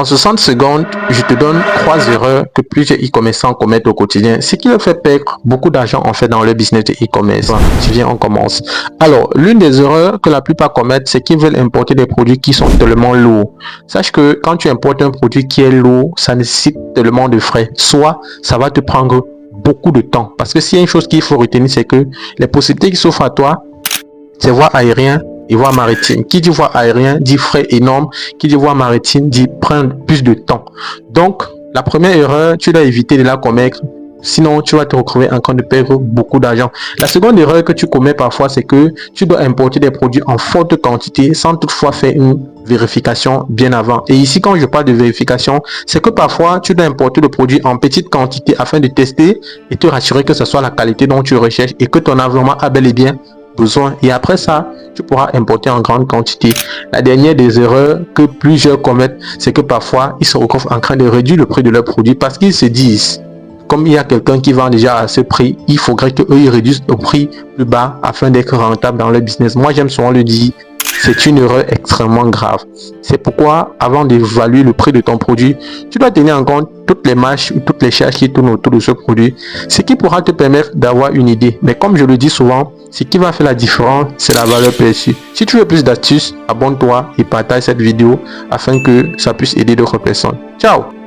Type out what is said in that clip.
En 60 secondes, je te donne 3 erreurs que plusieurs e-commerçants commettent au quotidien, ce qui leur fait perdre beaucoup d'argent en fait dans le business de e-commerce. Tu viens, on commence. Alors, l'une des erreurs que la plupart commettent, c'est qu'ils veulent importer des produits qui sont tellement lourds. Sache que quand tu importes un produit qui est lourd, ça nécessite tellement de frais. Soit ça va te prendre beaucoup de temps. Parce que s'il y a une chose qu'il faut retenir, c'est que les possibilités qui s'offrent à toi, c'est voie aérien et voie maritime. Qui dit voie aérien dit frais énormes. Qui dit voie maritime dit prendre plus de temps. Donc, la première erreur, tu dois éviter de la commettre. Sinon, tu vas te retrouver en train de perdre beaucoup d'argent. La seconde erreur que tu commets parfois, c'est que tu dois importer des produits en forte quantité sans toutefois faire une vérification bien avant. Et ici, quand je parle de vérification, c'est que parfois, tu dois importer le produit en petite quantité afin de tester et te rassurer que ce soit la qualité dont tu recherches et que ton environnement a bel et bien besoin. Et après ça, tu pourras importer en grande quantité. La dernière des erreurs que plusieurs commettent, c'est que parfois, ils se retrouvent en train de réduire le prix de leurs produits parce qu'ils se disent, comme il y a quelqu'un qui vend déjà à ce prix, il faudrait qu'eux ils réduisent le prix plus bas afin d'être rentable dans leur business. Moi, j'aime souvent le dire, c'est une erreur extrêmement grave. C'est pourquoi, avant d'évaluer le prix de ton produit, tu dois tenir en compte toutes les marges ou toutes les charges qui tournent autour de ce produit, ce qui pourra te permettre d'avoir une idée. Mais comme je le dis souvent, ce qui va faire la différence, c'est la valeur perçue. Si tu veux plus d'astuces, abonne-toi et partage cette vidéo afin que ça puisse aider d'autres personnes. Ciao!